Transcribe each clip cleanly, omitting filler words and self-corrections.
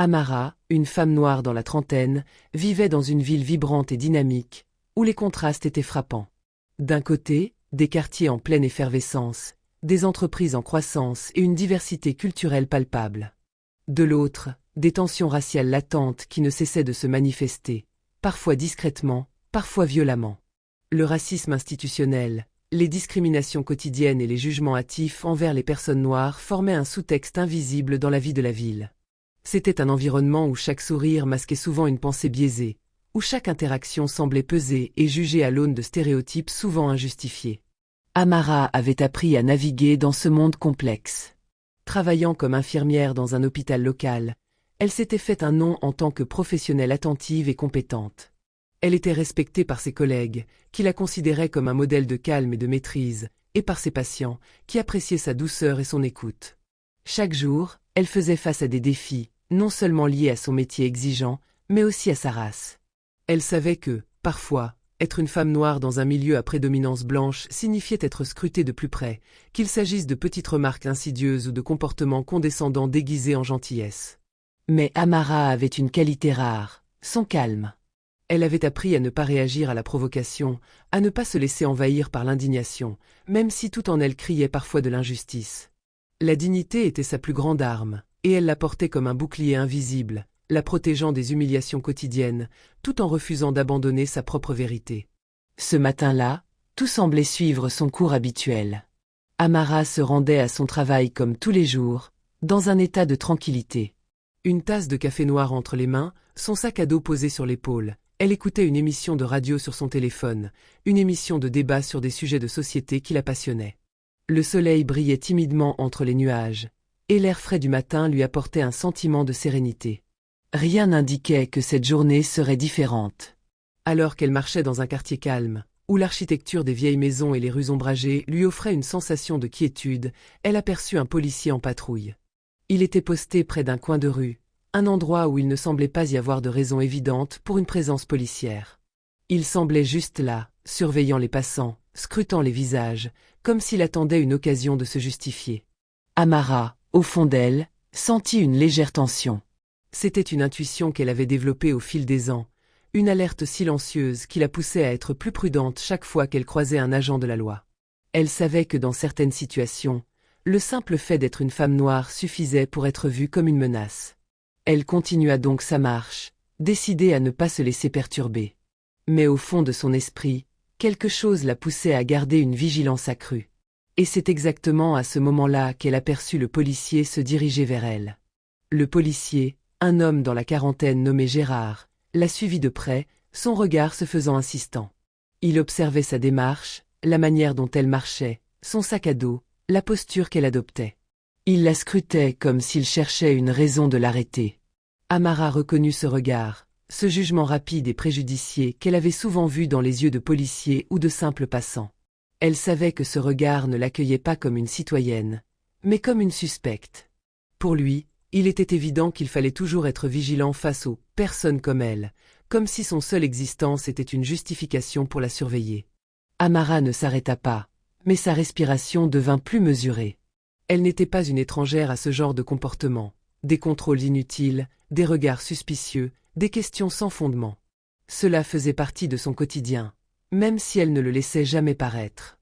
Amara, une femme noire dans la trentaine, vivait dans une ville vibrante et dynamique, où les contrastes étaient frappants. D'un côté, des quartiers en pleine effervescence, des entreprises en croissance et une diversité culturelle palpable. De l'autre, des tensions raciales latentes qui ne cessaient de se manifester, parfois discrètement, parfois violemment. Le racisme institutionnel, les discriminations quotidiennes et les jugements hâtifs envers les personnes noires formaient un sous-texte invisible dans la vie de la ville. C'était un environnement où chaque sourire masquait souvent une pensée biaisée, où chaque interaction semblait peser et jugée à l'aune de stéréotypes souvent injustifiés. Amara avait appris à naviguer dans ce monde complexe. Travaillant comme infirmière dans un hôpital local, elle s'était fait un nom en tant que professionnelle attentive et compétente. Elle était respectée par ses collègues, qui la considéraient comme un modèle de calme et de maîtrise, et par ses patients, qui appréciaient sa douceur et son écoute. Chaque jour, elle faisait face à des défis, non seulement liés à son métier exigeant, mais aussi à sa race. Elle savait que, parfois, être une femme noire dans un milieu à prédominance blanche signifiait être scrutée de plus près, qu'il s'agisse de petites remarques insidieuses ou de comportements condescendants déguisés en gentillesse. Mais Amara avait une qualité rare, son calme. Elle avait appris à ne pas réagir à la provocation, à ne pas se laisser envahir par l'indignation, même si tout en elle criait parfois de l'injustice. La dignité était sa plus grande arme, et elle la portait comme un bouclier invisible, la protégeant des humiliations quotidiennes, tout en refusant d'abandonner sa propre vérité. Ce matin-là, tout semblait suivre son cours habituel. Amara se rendait à son travail comme tous les jours, dans un état de tranquillité. Une tasse de café noir entre les mains, son sac à dos posé sur l'épaule, elle écoutait une émission de radio sur son téléphone, une émission de débat sur des sujets de société qui la passionnaient. Le soleil brillait timidement entre les nuages, et l'air frais du matin lui apportait un sentiment de sérénité. Rien n'indiquait que cette journée serait différente. Alors qu'elle marchait dans un quartier calme, où l'architecture des vieilles maisons et les rues ombragées lui offraient une sensation de quiétude, elle aperçut un policier en patrouille. Il était posté près d'un coin de rue, un endroit où il ne semblait pas y avoir de raison évidente pour une présence policière. Il semblait juste là, surveillant les passants, scrutant les visages, comme s'il attendait une occasion de se justifier. Amara, au fond d'elle, sentit une légère tension. C'était une intuition qu'elle avait développée au fil des ans, une alerte silencieuse qui la poussait à être plus prudente chaque fois qu'elle croisait un agent de la loi. Elle savait que dans certaines situations, le simple fait d'être une femme noire suffisait pour être vue comme une menace. Elle continua donc sa marche, décidée à ne pas se laisser perturber. Mais au fond de son esprit, quelque chose la poussait à garder une vigilance accrue. Et c'est exactement à ce moment-là qu'elle aperçut le policier se diriger vers elle. Le policier, un homme dans la quarantaine nommé Gérard, la suivit de près, son regard se faisant insistant. Il observait sa démarche, la manière dont elle marchait, son sac à dos, la posture qu'elle adoptait. Il la scrutait comme s'il cherchait une raison de l'arrêter. Amara reconnut ce regard, ce jugement rapide et préjudicié qu'elle avait souvent vu dans les yeux de policiers ou de simples passants. Elle savait que ce regard ne l'accueillait pas comme une citoyenne, mais comme une suspecte. Pour lui, il était évident qu'il fallait toujours être vigilant face aux « personnes comme elle », comme si son seule existence était une justification pour la surveiller. Amara ne s'arrêta pas, mais sa respiration devint plus mesurée. Elle n'était pas une étrangère à ce genre de comportement, des contrôles inutiles, des regards suspicieux, des questions sans fondement. Cela faisait partie de son quotidien, même si elle ne le laissait jamais paraître.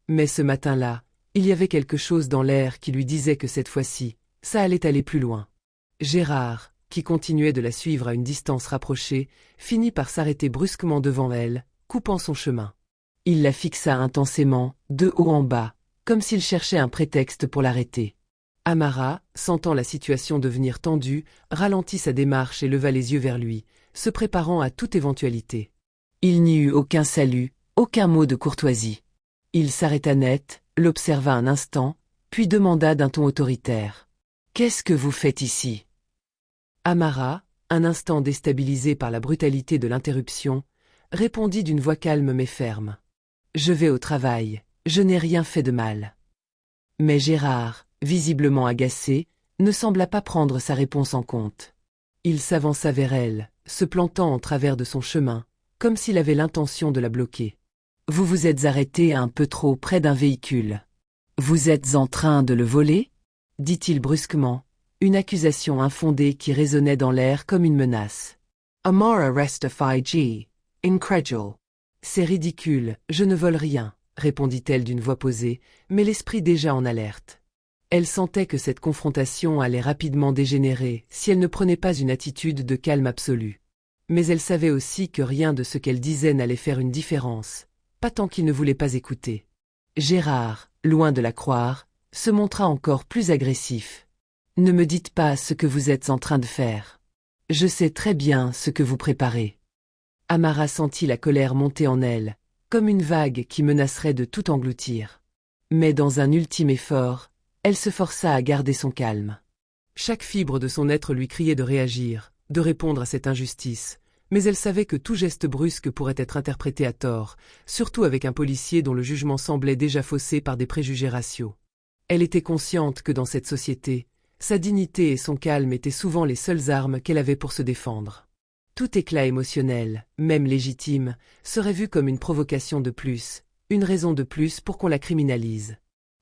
Mais ce matin-là, il y avait quelque chose dans l'air qui lui disait que cette fois-ci, ça allait aller plus loin. Gérard, qui continuait de la suivre à une distance rapprochée, finit par s'arrêter brusquement devant elle, coupant son chemin. Il la fixa intensément, de haut en bas, comme s'il cherchait un prétexte pour l'arrêter. Amara, sentant la situation devenir tendue, ralentit sa démarche et leva les yeux vers lui, se préparant à toute éventualité. Il n'y eut aucun salut, aucun mot de courtoisie. Il s'arrêta net, l'observa un instant, puis demanda d'un ton autoritaire. « Qu'est-ce que vous faites ici ?» Amara, un instant déstabilisée par la brutalité de l'interruption, répondit d'une voix calme mais ferme. « Je vais au travail, je n'ai rien fait de mal. » Mais Gérard, visiblement agacé, ne sembla pas prendre sa réponse en compte. Il s'avança vers elle, se plantant en travers de son chemin, comme s'il avait l'intention de la bloquer. « Vous vous êtes arrêté un peu trop près d'un véhicule. Vous êtes en train de le voler ?» dit-il brusquement, Une accusation infondée qui résonnait dans l'air comme une menace. Amara restify incredule. C'est ridicule, je ne vole rien, répondit-elle d'une voix posée, mais l'esprit déjà en alerte. Elle sentait que cette confrontation allait rapidement dégénérer si elle ne prenait pas une attitude de calme absolu. Mais elle savait aussi que rien de ce qu'elle disait n'allait faire une différence, pas tant qu'il ne voulait pas écouter. Gérard, loin de la croire, se montra encore plus agressif. « Ne me dites pas ce que vous êtes en train de faire. Je sais très bien ce que vous préparez. » Amara sentit la colère monter en elle, comme une vague qui menacerait de tout engloutir. Mais dans un ultime effort, elle se força à garder son calme. Chaque fibre de son être lui criait de réagir, de répondre à cette injustice, mais elle savait que tout geste brusque pourrait être interprété à tort, surtout avec un policier dont le jugement semblait déjà faussé par des préjugés raciaux. Elle était consciente que dans cette société, sa dignité et son calme étaient souvent les seules armes qu'elle avait pour se défendre. Tout éclat émotionnel, même légitime, serait vu comme une provocation de plus, une raison de plus pour qu'on la criminalise.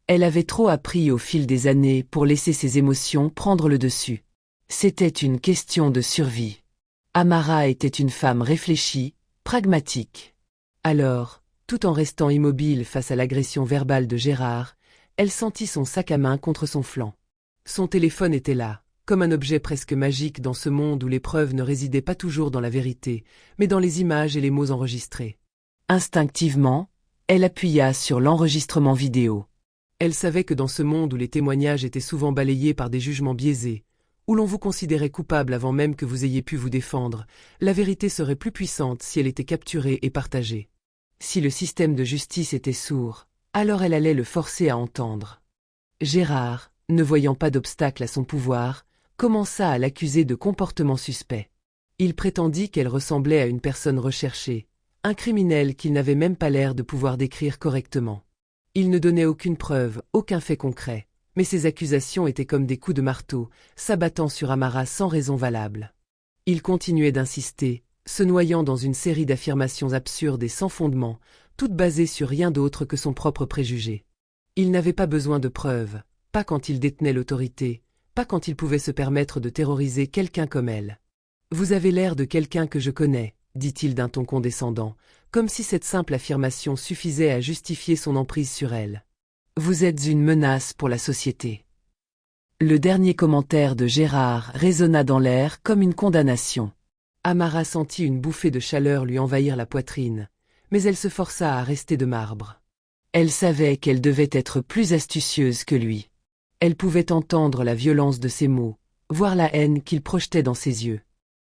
Elle avait trop appris au fil des années pour laisser ses émotions prendre le dessus. C'était une question de survie. Amara était une femme réfléchie, pragmatique. Alors, tout en restant immobile face à l'agression verbale de Gérard, elle sentit son sac à main contre son flanc. Son téléphone était là, comme un objet presque magique dans ce monde où les preuves ne résidaient pas toujours dans la vérité, mais dans les images et les mots enregistrés. Instinctivement, elle appuya sur l'enregistrement vidéo. Elle savait que dans ce monde où les témoignages étaient souvent balayés par des jugements biaisés, où l'on vous considérait coupable avant même que vous ayez pu vous défendre, la vérité serait plus puissante si elle était capturée et partagée. Si le système de justice était sourd, alors elle allait le forcer à entendre. Gérard, ne voyant pas d'obstacle à son pouvoir, commença à l'accuser de comportement suspect. Il prétendit qu'elle ressemblait à une personne recherchée, un criminel qu'il n'avait même pas l'air de pouvoir décrire correctement. Il ne donnait aucune preuve, aucun fait concret, mais ses accusations étaient comme des coups de marteau, s'abattant sur Amara sans raison valable. Il continuait d'insister, se noyant dans une série d'affirmations absurdes et sans fondement, toutes basées sur rien d'autre que son propre préjugé. Il n'avait pas besoin de preuves, pas quand il détenait l'autorité, pas quand il pouvait se permettre de terroriser quelqu'un comme elle. « Vous avez l'air de quelqu'un que je connais », dit-il d'un ton condescendant, comme si cette simple affirmation suffisait à justifier son emprise sur elle. « Vous êtes une menace pour la société. » Le dernier commentaire de Gérard résonna dans l'air comme une condamnation. Amara sentit une bouffée de chaleur lui envahir la poitrine, mais elle se força à rester de marbre. Elle savait qu'elle devait être plus astucieuse que lui. Elle pouvait entendre la violence de ses mots, voir la haine qu'il projetait dans ses yeux.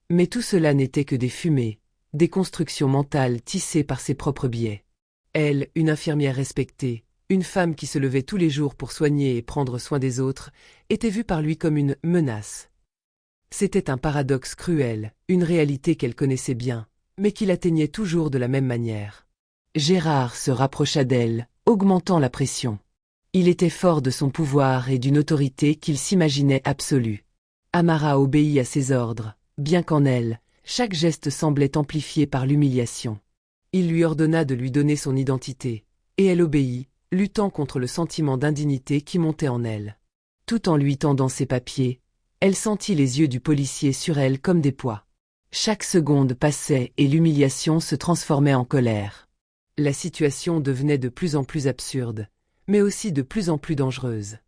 Mais tout cela n'était que des fumées, des constructions mentales tissées par ses propres biais. Elle, une infirmière respectée, une femme qui se levait tous les jours pour soigner et prendre soin des autres, était vue par lui comme une menace. C'était un paradoxe cruel, une réalité qu'elle connaissait bien, mais qui l'atteignait toujours de la même manière. Gérard se rapprocha d'elle, augmentant la pression. Il était fort de son pouvoir et d'une autorité qu'il s'imaginait absolue. Amara obéit à ses ordres, bien qu'en elle, chaque geste semblait amplifié par l'humiliation. Il lui ordonna de lui donner son identité, et elle obéit, luttant contre le sentiment d'indignité qui montait en elle. Tout en lui tendant ses papiers, elle sentit les yeux du policier sur elle comme des poids. Chaque seconde passait et l'humiliation se transformait en colère. La situation devenait de plus en plus absurde, mais aussi de plus en plus dangereuse.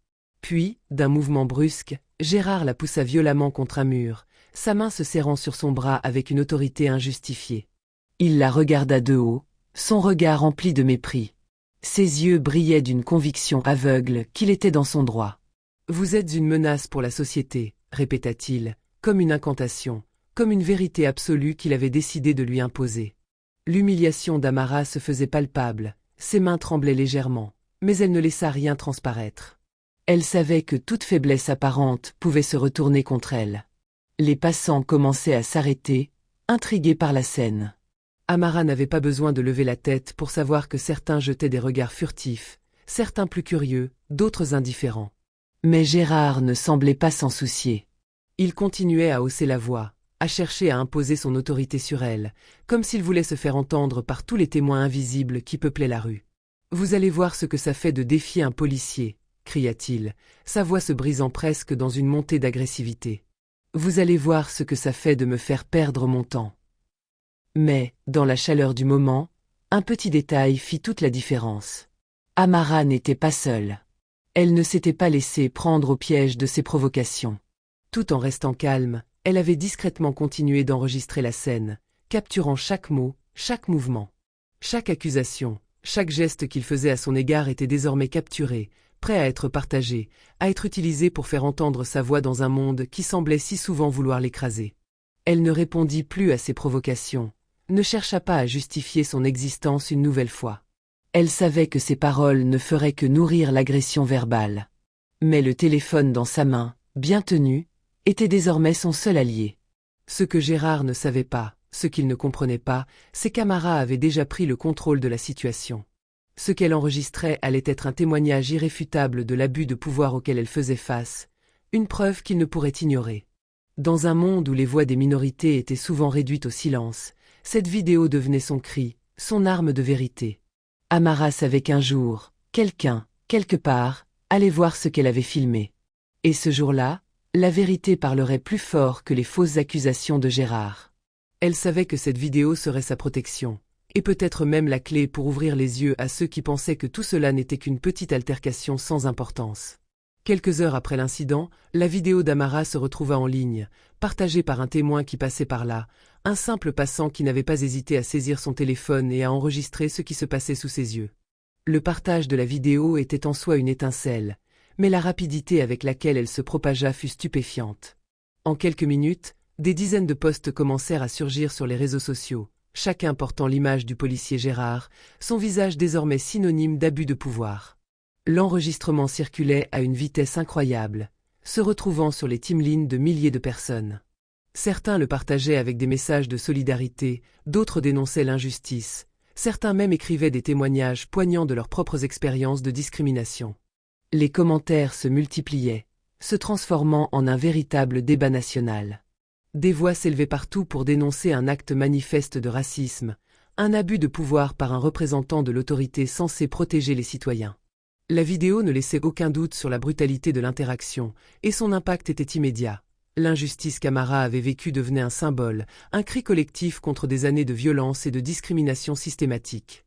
Puis, d'un mouvement brusque, Gérard la poussa violemment contre un mur, sa main se serrant sur son bras avec une autorité injustifiée. Il la regarda de haut, son regard rempli de mépris. Ses yeux brillaient d'une conviction aveugle qu'il était dans son droit. « Vous êtes une menace pour la société », répéta-t-il, comme une incantation, comme une vérité absolue qu'il avait décidé de lui imposer. L'humiliation d'Amara se faisait palpable, ses mains tremblaient légèrement, mais elle ne laissa rien transparaître. Elle savait que toute faiblesse apparente pouvait se retourner contre elle. Les passants commençaient à s'arrêter, intrigués par la scène. Amara n'avait pas besoin de lever la tête pour savoir que certains jetaient des regards furtifs, certains plus curieux, d'autres indifférents. Mais Gérard ne semblait pas s'en soucier. Il continuait à hausser la voix, à chercher à imposer son autorité sur elle, comme s'il voulait se faire entendre par tous les témoins invisibles qui peuplaient la rue. « Vous allez voir ce que ça fait de défier un policier, cria-t-il, sa voix se brisant presque dans une montée d'agressivité. Vous allez voir ce que ça fait de me faire perdre mon temps. Mais, dans la chaleur du moment, un petit détail fit toute la différence. Amara n'était pas seule. Elle ne s'était pas laissée prendre au piège de ses provocations. Tout en restant calme, elle avait discrètement continué d'enregistrer la scène, capturant chaque mot, chaque mouvement. Chaque accusation, chaque geste qu'il faisait à son égard était désormais capturé, prêt à être partagé, à être utilisé pour faire entendre sa voix dans un monde qui semblait si souvent vouloir l'écraser. Elle ne répondit plus à ses provocations, ne chercha pas à justifier son existence une nouvelle fois. Elle savait que ses paroles ne feraient que nourrir l'agression verbale. Mais le téléphone dans sa main, bien tenu, était désormais son seul allié. Ce que Gérard ne savait pas, ce qu'il ne comprenait pas, c'est qu'Amara avait déjà pris le contrôle de la situation. Ce qu'elle enregistrait allait être un témoignage irréfutable de l'abus de pouvoir auquel elle faisait face, une preuve qu'il ne pourrait ignorer. Dans un monde où les voix des minorités étaient souvent réduites au silence, cette vidéo devenait son cri, son arme de vérité. Amara savait qu'un jour, quelqu'un, quelque part, allait voir ce qu'elle avait filmé. Et ce jour-là, la vérité parlerait plus fort que les fausses accusations de Gérard. Elle savait que cette vidéo serait sa protection, et peut-être même la clé pour ouvrir les yeux à ceux qui pensaient que tout cela n'était qu'une petite altercation sans importance. Quelques heures après l'incident, la vidéo d'Amara se retrouva en ligne, partagée par un témoin qui passait par là, un simple passant qui n'avait pas hésité à saisir son téléphone et à enregistrer ce qui se passait sous ses yeux. Le partage de la vidéo était en soi une étincelle, mais la rapidité avec laquelle elle se propagea fut stupéfiante. En quelques minutes, des dizaines de posts commencèrent à surgir sur les réseaux sociaux, chacun portant l'image du policier Gérard, son visage désormais synonyme d'abus de pouvoir. L'enregistrement circulait à une vitesse incroyable, se retrouvant sur les timelines de milliers de personnes. Certains le partageaient avec des messages de solidarité, d'autres dénonçaient l'injustice, certains même écrivaient des témoignages poignants de leurs propres expériences de discrimination. Les commentaires se multipliaient, se transformant en un véritable débat national. Des voix s'élevaient partout pour dénoncer un acte manifeste de racisme, un abus de pouvoir par un représentant de l'autorité censé protéger les citoyens. La vidéo ne laissait aucun doute sur la brutalité de l'interaction, et son impact était immédiat. L'injustice qu'Amara avait vécue devenait un symbole, un cri collectif contre des années de violence et de discrimination systématique.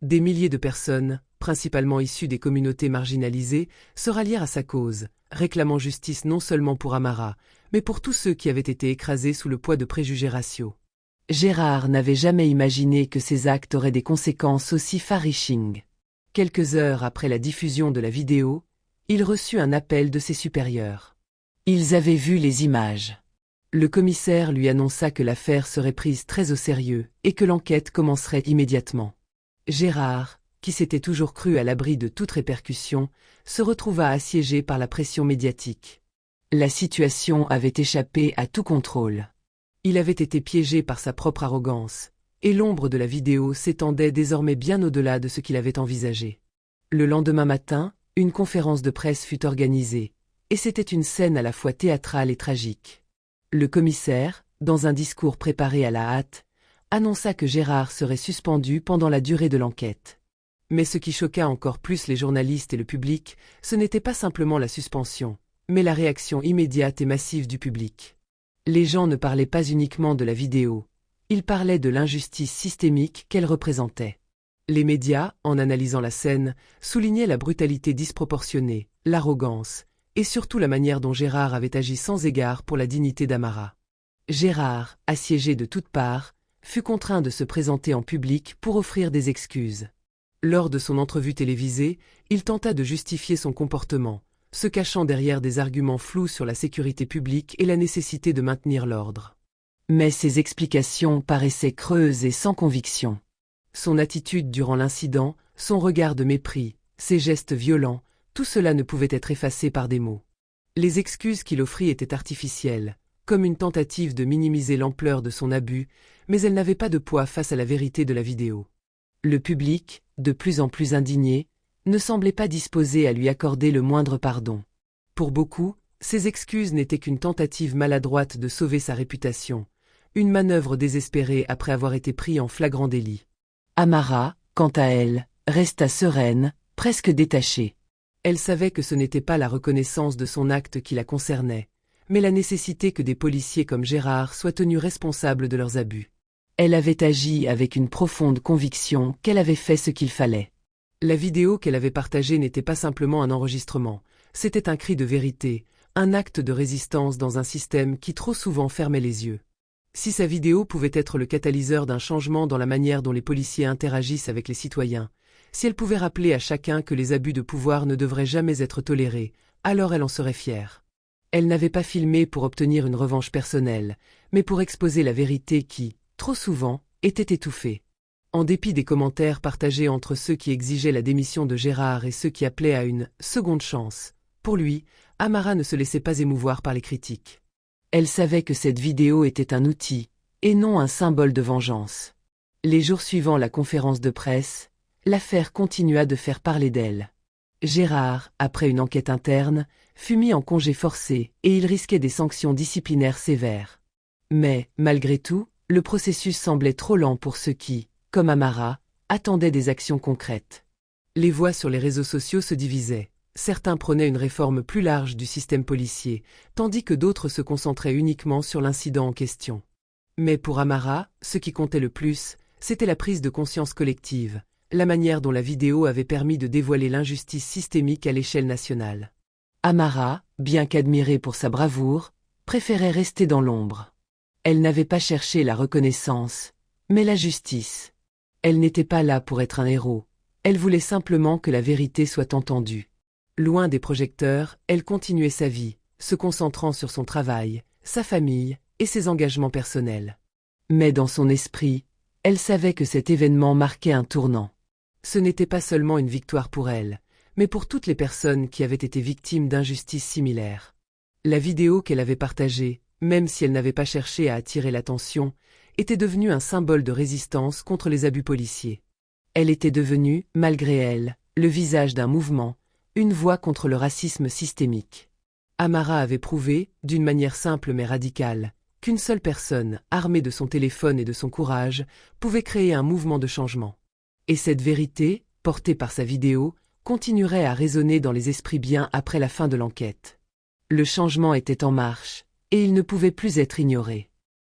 Des milliers de personnes, principalement issues des communautés marginalisées, se rallièrent à sa cause, réclamant justice non seulement pour Amara, mais pour tous ceux qui avaient été écrasés sous le poids de préjugés raciaux. Gérard n'avait jamais imaginé que ces actes auraient des conséquences aussi far-reaching. Quelques heures après la diffusion de la vidéo, il reçut un appel de ses supérieurs. Ils avaient vu les images. Le commissaire lui annonça que l'affaire serait prise très au sérieux et que l'enquête commencerait immédiatement. Gérard, qui s'était toujours cru à l'abri de toute répercussion, se retrouva assiégé par la pression médiatique. La situation avait échappé à tout contrôle. Il avait été piégé par sa propre arrogance, et l'ombre de la vidéo s'étendait désormais bien au-delà de ce qu'il avait envisagé. Le lendemain matin, une conférence de presse fut organisée, et c'était une scène à la fois théâtrale et tragique. Le commissaire, dans un discours préparé à la hâte, annonça que Gérard serait suspendu pendant la durée de l'enquête. Mais ce qui choqua encore plus les journalistes et le public, ce n'était pas simplement la suspension, mais la réaction immédiate et massive du public. Les gens ne parlaient pas uniquement de la vidéo, ils parlaient de l'injustice systémique qu'elle représentait. Les médias, en analysant la scène, soulignaient la brutalité disproportionnée, l'arrogance, et surtout la manière dont Gérard avait agi sans égard pour la dignité d'Amara. Gérard, assiégé de toutes parts, fut contraint de se présenter en public pour offrir des excuses. Lors de son entrevue télévisée, il tenta de justifier son comportement, se cachant derrière des arguments flous sur la sécurité publique et la nécessité de maintenir l'ordre. Mais ses explications paraissaient creuses et sans conviction. Son attitude durant l'incident, son regard de mépris, ses gestes violents, tout cela ne pouvait être effacé par des mots. Les excuses qu'il offrit étaient artificielles, comme une tentative de minimiser l'ampleur de son abus, mais elles n'avaient pas de poids face à la vérité de la vidéo. Le public, de plus en plus indigné, ne semblait pas disposé à lui accorder le moindre pardon. Pour beaucoup, ces excuses n'étaient qu'une tentative maladroite de sauver sa réputation, une manœuvre désespérée après avoir été pris en flagrant délit. Amara, quant à elle, resta sereine, presque détachée. Elle savait que ce n'était pas la reconnaissance de son acte qui la concernait, mais la nécessité que des policiers comme Gérard soient tenus responsables de leurs abus. Elle avait agi avec une profonde conviction qu'elle avait fait ce qu'il fallait. La vidéo qu'elle avait partagée n'était pas simplement un enregistrement, c'était un cri de vérité, un acte de résistance dans un système qui trop souvent fermait les yeux. Si sa vidéo pouvait être le catalyseur d'un changement dans la manière dont les policiers interagissent avec les citoyens, si elle pouvait rappeler à chacun que les abus de pouvoir ne devraient jamais être tolérés, alors elle en serait fière. Elle n'avait pas filmé pour obtenir une revanche personnelle, mais pour exposer la vérité qui, trop souvent, était étouffée. En dépit des commentaires partagés entre ceux qui exigeaient la démission de Gérard et ceux qui appelaient à une « seconde chance », pour lui, Amara ne se laissait pas émouvoir par les critiques. Elle savait que cette vidéo était un outil, et non un symbole de vengeance. Les jours suivant la conférence de presse, l'affaire continua de faire parler d'elle. Gérard, après une enquête interne, fut mis en congé forcé et il risquait des sanctions disciplinaires sévères. Mais, malgré tout, le processus semblait trop lent pour ceux qui, comme Amara, attendaient des actions concrètes. Les voix sur les réseaux sociaux se divisaient. Certains prônaient une réforme plus large du système policier, tandis que d'autres se concentraient uniquement sur l'incident en question. Mais pour Amara, ce qui comptait le plus, c'était la prise de conscience collective, la manière dont la vidéo avait permis de dévoiler l'injustice systémique à l'échelle nationale. Amara, bien qu'admirée pour sa bravoure, préférait rester dans l'ombre. Elle n'avait pas cherché la reconnaissance, mais la justice. Elle n'était pas là pour être un héros, elle voulait simplement que la vérité soit entendue. Loin des projecteurs, elle continuait sa vie, se concentrant sur son travail, sa famille et ses engagements personnels. Mais dans son esprit, elle savait que cet événement marquait un tournant. Ce n'était pas seulement une victoire pour elle, mais pour toutes les personnes qui avaient été victimes d'injustices similaires. La vidéo qu'elle avait partagée, même si elle n'avait pas cherché à attirer l'attention, était devenue un symbole de résistance contre les abus policiers. Elle était devenue, malgré elle, le visage d'un mouvement, une voix contre le racisme systémique. Amara avait prouvé, d'une manière simple mais radicale, qu'une seule personne, armée de son téléphone et de son courage, pouvait créer un mouvement de changement. Et cette vérité, portée par sa vidéo, continuerait à résonner dans les esprits bien après la fin de l'enquête. Le changement était en marche, et il ne pouvait plus être ignoré.